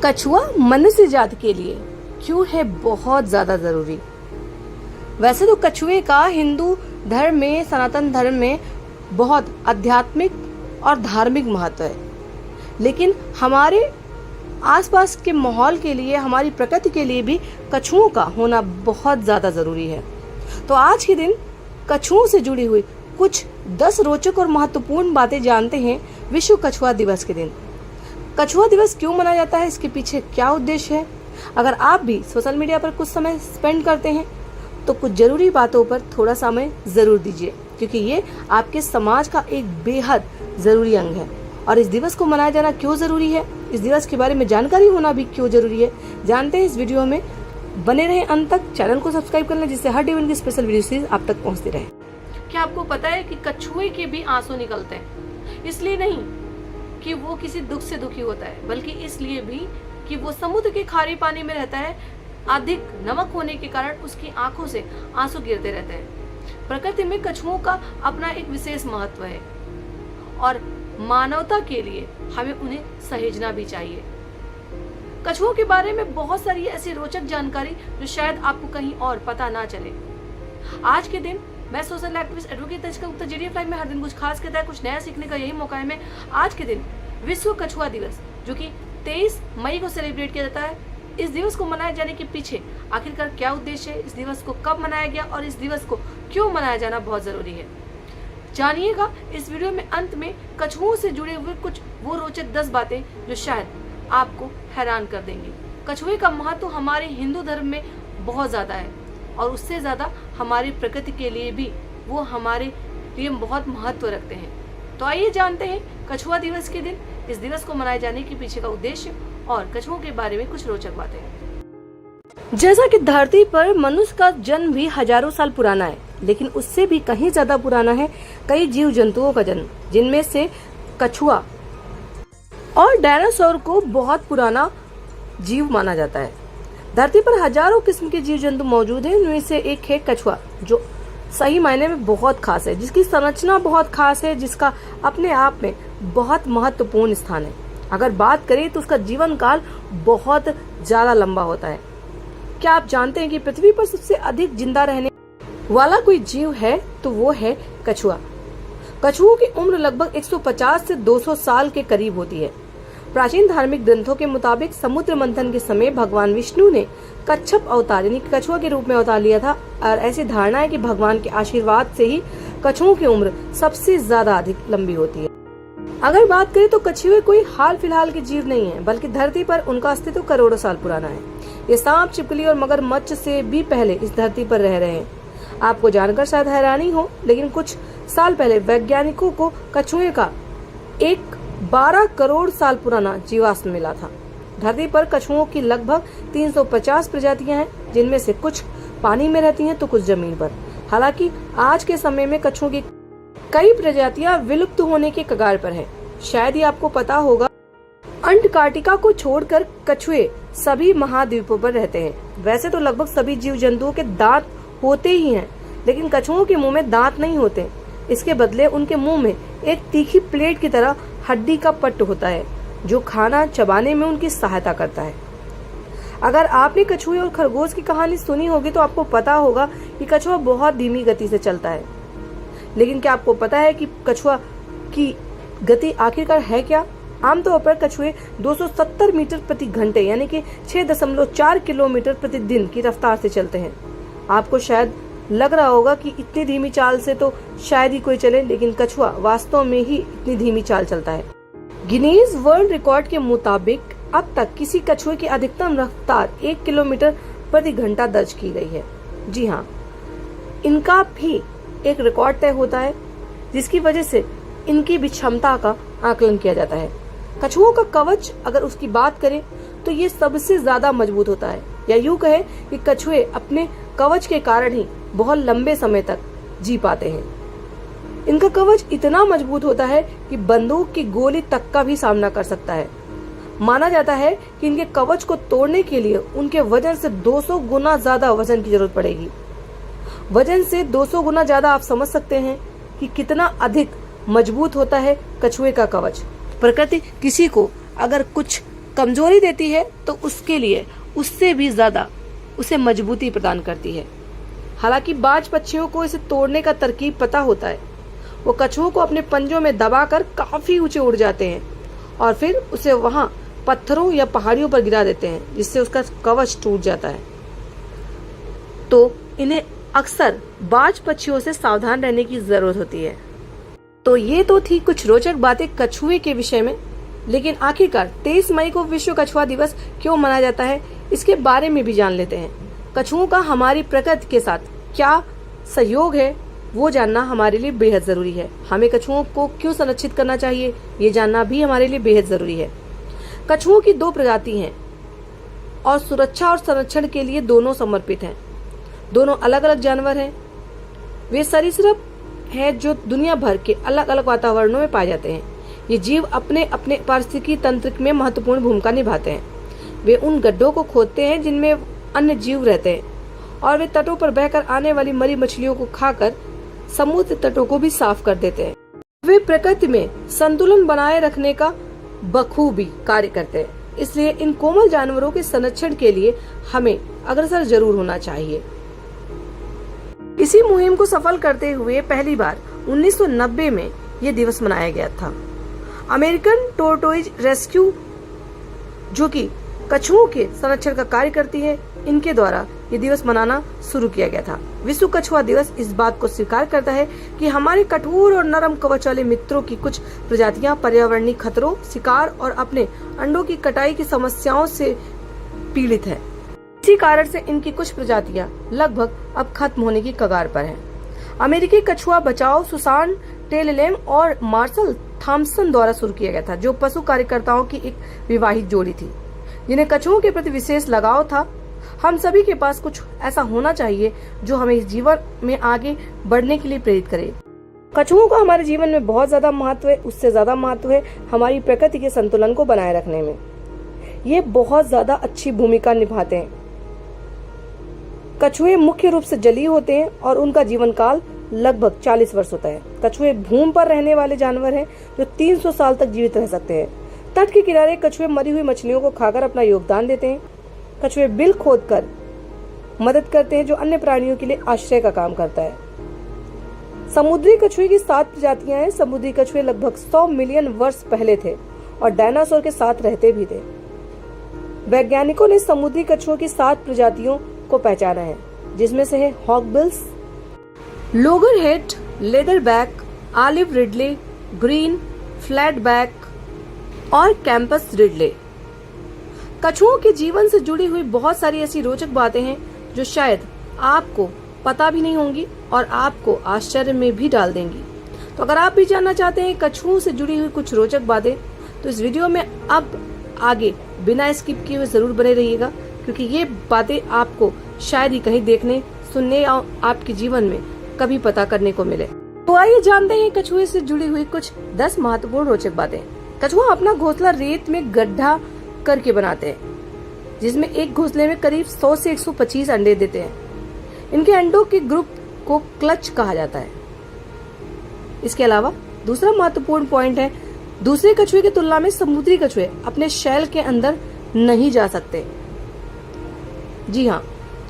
कछुआ मनुष्य जाति के लिए क्यों है बहुत ज्यादा जरूरी। वैसे तो कछुए का हिंदू धर्म में, सनातन धर्म में बहुत आध्यात्मिक और धार्मिक महत्व है, लेकिन हमारे आसपास के माहौल के लिए, हमारी प्रकृति के लिए भी कछुओं का होना बहुत ज्यादा जरूरी है। तो आज के दिन कछुओं से जुड़ी हुई कुछ 10 रोचक और महत्वपूर्ण बातें जानते हैं विश्व कछुआ दिवस के दिन। कछुआ दिवस क्यों मनाया जाता है, इसके पीछे क्या उद्देश्य है। अगर आप भी सोशल मीडिया पर कुछ समय स्पेंड करते हैं तो कुछ जरूरी बातों पर थोड़ा समय जरूर दीजिए, क्योंकि ये आपके समाज का एक बेहद जरूरी अंग है। और इस दिवस को मनाया जाना क्यों जरूरी है, इस दिवस के बारे में जानकारी होना भी क्यों जरूरी है, जानते हैं इस वीडियो में। बने रहें अंत तक, चैनल को सब्सक्राइब कर लें जिससे हर इवेंट की स्पेशल वीडियो सीरीज आप तक पहुंचती रहे। क्या आपको पता है कि कछुए के भी आंसू निकलते हैं? इसलिए नहीं कि वो किसी दुख से दुखी होता है, बल्कि इसलिए भी कि वो समुद्र के खारे पानी में रहता है। अधिक नमक होने के कारण उसकी आंखों से आंसू गिरते रहते हैं। प्रकृति में कछुओं का अपना एक विशेष महत्व है और मानवता के लिए हमें उन्हें सहेजना भी चाहिए। कछुओं के बारे में बहुत सारी ऐसी रोचक जानकारी जो शायद आपको कहीं और पता ना चले। आज के दिन मैं social activist advocate Tanishka Gupta GDF live में हर दिन कुछ खास कहता है, कुछ नया सीखने का यही मौका है। मैं आज के दिन विश्व कछुआ दिवस, जो कि 23 मई को सेलिब्रेट किया जाता है, इस दिवस को मनाए जाने के पीछे आखिरकार क्या उद्देश्य है, इस दिवस को कब मनाया गया और इस दिवस को क्यों मनाया जाना बहुत जरूरी है, जानिएगा इस वीडियो में। अंत में कछुओं से जुड़े हुए कुछ वो रोचक 10 बातें जो शायद आपको हैरान कर देंगी। कछुए का महत्व हमारे हिंदू धर्म में बहुत ज्यादा है और उससे ज्यादा हमारी प्रकृति के लिए भी वो हमारे लिए बहुत महत्व रखते हैं। तो आइए जानते हैं कछुआ दिवस के दिन इस दिवस को मनाए जाने के पीछे का उद्देश्य और कछुओं के बारे में कुछ रोचक बातें। जैसा कि धरती पर मनुष्य का जन्म भी हजारों साल पुराना है, लेकिन उससे भी कहीं ज्यादा पुराना है कई जीव जंतुओं का जन्म, जिनमें से कछुआ और डायनासोर को बहुत पुराना जीव माना जाता है। धरती पर हजारों किस्म के जीव जंतु मौजूद हैं, उनमें से एक है कछुआ, जो सही मायने में बहुत खास है, जिसकी संरचना बहुत खास है, जिसका अपने आप में बहुत महत्वपूर्ण स्थान है। अगर बात करें तो उसका जीवन काल बहुत ज्यादा लंबा होता है। क्या आप जानते हैं कि पृथ्वी पर सबसे अधिक जिंदा रहने वाला कोई जीव है तो वो है कछुआ। कछुओं की उम्र लगभग 150 से 200 साल के करीब होती है। प्राचीन धार्मिक ग्रंथों के मुताबिक समुद्र मंथन के समय भगवान विष्णु ने कच्छप अवतार यानी कछुआ के रूप में अवतार लिया था, और ऐसी धारणा है कि भगवान के आशीर्वाद से ही कछुओं की उम्र सबसे ज्यादा अधिक लंबी होती है। अगर बात करें तो कछुए कोई हाल फिलहाल के जीव नहीं है, बल्कि धरती पर उनका अस्तित्व करोड़ों साल पुराना है। ये सांप, छिपकली और मगरमच्छ से भी पहले इस धरती पर रह रहे हैं। आपको जानकर शायद हैरानी हो, लेकिन कुछ साल पहले वैज्ञानिकों को कछुए का एक 12 करोड़ साल पुराना जीवाश्म मिला था। धरती पर कछुओं की लगभग 350 प्रजातियां हैं, जिनमें से कुछ पानी में रहती हैं तो कुछ जमीन पर। हालांकि आज के समय में कछुओं की कई प्रजातियां विलुप्त होने के कगार पर हैं। शायद ही आपको पता होगा, अंटार्कटिका को छोड़कर कछुए सभी महाद्वीपों पर रहते हैं। वैसे तो लगभग सभी जीव जंतुओं के दांत होते ही हैं, लेकिन कछुओं के मुंह में दांत नहीं होते। इसके बदले उनके मुंह में एक तीखी प्लेट की तरह हड्डी का पट्ट होता है, जो खाना चबाने में उनकी सहायता करता है। अगर आपने कछुए और खरगोश की कहानी सुनी होगी तो आपको पता होगा कि कछुआ बहुत धीमी गति से चलता है। लेकिन क्या आपको पता है कि कछुआ की गति आखिरकार है क्या? आमतौर पर कछुए 270 मीटर प्रति घंटे यानी कि 6.4 किलोमीटर प्रतिदिन की रफ्तार से चलते हैं। आपको शायद लग रहा होगा कि इतनी धीमी चाल से तो शायद ही कोई चले, लेकिन कछुआ वास्तव में ही इतनी धीमी चाल चलता है। गिनीज वर्ल्ड रिकॉर्ड के मुताबिक अब तक किसी कछुए की अधिकतम रफ्तार 1 किलोमीटर प्रति घंटा दर्ज की गई है। जी हाँ, इनका भी एक रिकॉर्ड तय होता है, जिसकी वजह से इनकी भी क्षमता का आकलन किया जाता है। कछुओं का कवच अगर उसकी बात करें तो ये सबसे ज्यादा मजबूत होता है, या यूं कहे कि कछुए अपने कवच के कारण ही बहुत लंबे समय तक जी पाते हैं। इनका कवच इतना मजबूत होता है कि बंदूक की गोली तक का भी सामना कर सकता है। माना जाता है कि इनके कवच को तोड़ने के लिए उनके वजन से 200 गुना ज्यादा वजन की जरूरत पड़ेगी। वजन से 200 गुना ज्यादा आप समझ सकते हैं कि कितना अधिक मजबूत होता है कछुए का कवच। प्रकृति किसी को अगर कुछ कमजोरी देती है तो उसके लिए उससे भी ज्यादा उसे मजबूती प्रदान करती है। हालांकि बाज पक्षियों को इसे तोड़ने का तरकीब पता होता है। वो कछुओं को अपने पंजों में दबाकर काफी ऊंचे उड़ जाते हैं और फिर उसे वहां पत्थरों या पहाड़ियों पर गिरा देते हैं, जिससे उसका कवच टूट जाता है। तो इन्हें अक्सर बाज पक्षियों से सावधान रहने की जरूरत होती है। तो ये तो थी कुछ रोचक बातें कछुए के विषय में, लेकिन आखिरकार 23 मई को विश्व कछुआ दिवस क्यों मनाया जाता है, इसके बारे में भी जान लेते हैं। कछुओं का हमारी प्रकृति के साथ क्या सहयोग है, वो जानना हमारे लिए बेहद जरूरी है। हमें कछुओं को क्यों संरक्षित करना चाहिए, ये जानना भी हमारे लिए बेहद जरूरी है। कछुओं की 2 प्रजाति हैं और सुरक्षा और संरक्षण के लिए दोनों समर्पित हैं। दोनों अलग अलग जानवर हैं। वे सरीसृप हैं जो दुनिया भर के अलग अलग वातावरणों में पाए जाते हैं। ये जीव अपने अपने पारिस्थितिकी तंत्र में महत्वपूर्ण भूमिका निभाते हैं। वे उन गड्ढों को खोदते हैं जिनमें अन्य जीव रहते हैं, और वे तटों पर बहकर आने वाली मरी मछलियों को खाकर समुद्र तटों को भी साफ कर देते हैं। वे प्रकृति में संतुलन बनाए रखने का बखूबी कार्य करते हैं। इसलिए इन कोमल जानवरों के संरक्षण के लिए हमें अग्रसर जरूर होना चाहिए। इसी मुहिम को सफल करते हुए पहली बार 1990 में यह दिवस मनाया गया था। अमेरिकन टोरटोइज रेस्क्यू, जो कि कछुओं के संरक्षण का कार्य करती है, इनके द्वारा ये दिवस मनाना शुरू किया गया था। विश्व कछुआ दिवस इस बात को स्वीकार करता है कि हमारे कठोर और नरम कवच वाले मित्रों की कुछ प्रजातियां पर्यावरणीय खतरों, शिकार और अपने अंडों की कटाई की समस्याओं से पीड़ित है। इसी कारण से इनकी कुछ प्रजातियां लगभग अब खत्म होने की कगार पर हैं। अमेरिकी कछुआ बचाओ सुसान टेललेम और मार्शल थॉम्सन द्वारा शुरू किया गया था, जो पशु कार्यकर्ताओं की एक विवाहित जोड़ी थी जिन्हें कछुओं के प्रति विशेष लगाव था। हम सभी के पास कुछ ऐसा होना चाहिए जो हमें इस जीवन में आगे बढ़ने के लिए प्रेरित करे। कछुओं का हमारे जीवन में बहुत ज्यादा महत्व है, उससे ज्यादा महत्व है हमारी प्रकृति के संतुलन को बनाए रखने में। ये बहुत ज्यादा अच्छी भूमिका निभाते हैं। कछुए मुख्य रूप से जलीय होते हैं और उनका जीवन काल लगभग 40 वर्ष होता है। कछुए भूमि पर रहने वाले जानवर हैं जो 300 साल तक जीवित रह सकते हैं। तट के किनारे कछुए मरी हुई मछलियों को खाकर अपना योगदान देते हैं। कछुए बिल खोदकर मदद करते हैं, जो अन्य प्राणियों के लिए आश्रय का काम करता है। समुद्री कछुए की 7 प्रजातियां हैं। समुद्री कछुए लगभग 100 मिलियन वर्ष पहले थे और डायनासोर के साथ रहते भी थे। वैज्ञानिकों ने समुद्री कछुओं की 7 प्रजातियों को पहचाना है, जिसमें से है हॉकबिल्स, लोगरहेड, लेदरबैक, ऑलिव रिडले, ग्रीन फ्लैटबैक और कैंपस रिडले। कछुओं के जीवन से जुड़ी हुई बहुत सारी ऐसी रोचक बातें हैं जो शायद आपको पता भी नहीं होंगी और आपको आश्चर्य में भी डाल देंगी। तो अगर आप भी जानना चाहते हैं कछुओं से जुड़ी हुई कुछ रोचक बातें, तो इस वीडियो में अब आगे बिना स्किप किए हुए जरूर बने रहिएगा, क्योंकि ये बातें आपको शायद ही कहीं देखने, सुनने या आपके जीवन में कभी पता करने को मिले। तो आइए जानते हैं कछुए से जुड़ी हुई कुछ 10 महत्वपूर्ण रोचक बातें। कछुआ अपना घोंसला रेत में गड्ढा करके बनाते हैं, जिसमें एक घोंसले में करीब 100 से 125 अंडे देते हैं। इनके अंडों के ग्रुप को क्लच कहा जाता है। इसके अलावा दूसरा महत्वपूर्ण पॉइंट है, दूसरे कछुए की तुलना में समुद्री कछुए अपने शैल के अंदर नहीं जा सकते। जी हाँ,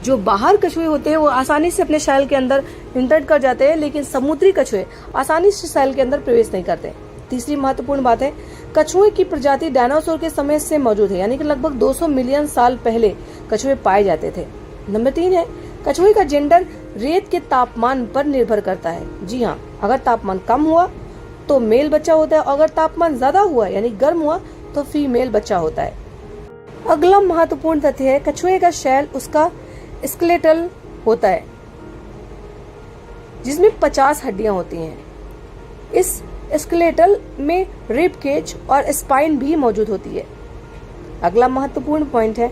जो बाहर कछुए होते हैं वो आसानी से अपने शैल के अंदर इंटर कर जाते हैं, लेकिन समुद्री कछुए आसानी से शैल के अंदर प्रवेश नहीं करते। तीसरी महत्वपूर्ण बात है, कछुए की प्रजाति डायनासोर के समय से मौजूद है, यानी कि लगभग 200 मिलियन साल पहले कछुए पाए जाते थे। नंबर 3 है, कछुए का जेंडर रेत के तापमान पर निर्भर करता है। जी हाँ, अगर तापमान कम हुआ तो मेल बच्चा होता है, अगर तापमान ज्यादा हुआ यानी गर्म हुआ तो फीमेल बच्चा होता है। अगला महत्वपूर्ण तथ्य है, कछुए का शैल उसका स्केलेटल होता है, जिसमें 50 हड्डियां होती हैं। इस स्केलेटल में रिब केज और स्पाइन भी मौजूद होती है। अगला महत्वपूर्ण पॉइंट है,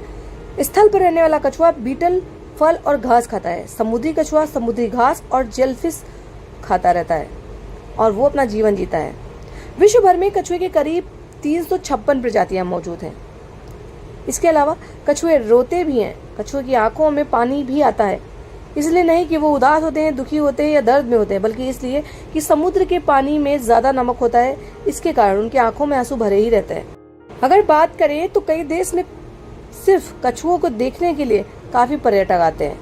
स्थल पर रहने वाला कछुआ बीटल, फल और घास खाता है। समुद्री कछुआ समुद्री घास और जेलफिश खाता रहता है और वो अपना जीवन जीता है। विश्व भर में कछुए के करीब 356 प्रजातियां मौजूद हैं। इसके अलावा कछुए रोते भी हैं। कछुए की आंखों में पानी भी आता है, इसलिए नहीं कि वो उदास होते हैं, दुखी होते हैं या दर्द में होते हैं, बल्कि इसलिए कि समुद्र के पानी में ज्यादा नमक होता है। इसके कारण उनकी आंखों में आंसू भरे ही रहते हैं। अगर बात करें तो कई देश में सिर्फ कछुओं को देखने के लिए काफी पर्यटक आते हैं।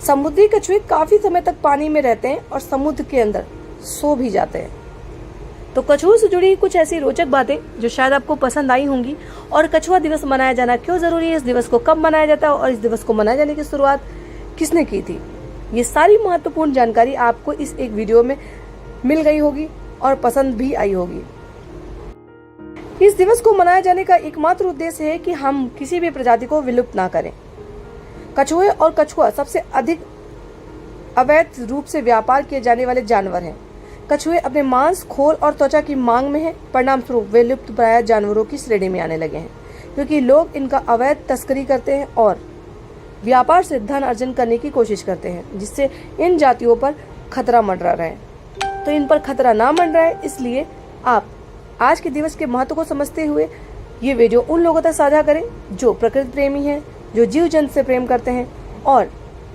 समुद्री कछुए काफी समय तक पानी में रहते हैं और समुद्र के अंदर सो भी जाते हैं। तो कछुओं से जुड़ी कुछ ऐसी रोचक बातें जो शायद आपको पसंद आई होंगी। और कछुआ दिवस मनाया जाना क्यों जरूरी है, इस दिवस को कब मनाया जाता है और इस दिवस को मनाए जाने की शुरुआत किसने की थी, ये सारी महत्वपूर्ण जानकारी आपको इस एक वीडियो में मिल गई होगी और पसंद भी आई होगी। इस दिवस को मनाए जाने का एकमात्र उद्देश्य है कि हम किसी भी प्रजाति को विलुप्त ना करें। कछुए और कछुआ सबसे अधिक अवैध रूप से व्यापार किए जाने वाले जानवर हैं। कछुए अपने मांस, खोल और त्वचा की मांग में हैं, परिणाम स्वरूप वे लुप्तप्राय जानवरों की श्रेणी में आने लगे हैं, क्योंकि लोग इनका अवैध तस्करी करते हैं और व्यापार से धन अर्जन करने की कोशिश करते हैं, जिससे इन जातियों पर खतरा मंडरा रहा है। तो इन पर खतरा ना मंडराए, इसलिए आप आज के दिवस के महत्व को समझते हुए ये वीडियो उन लोगों तक साझा करें जो प्रकृति प्रेमी हैं, जो जीव जंतु से प्रेम करते हैं। और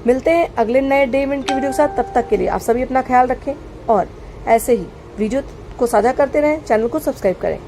मिलते हैं अगले नए डे इवेंट की वीडियो के साथ। तब तक के लिए आप सभी अपना ख्याल रखें और ऐसे ही वीडियो को साझा करते रहें। चैनल को सब्सक्राइब करें।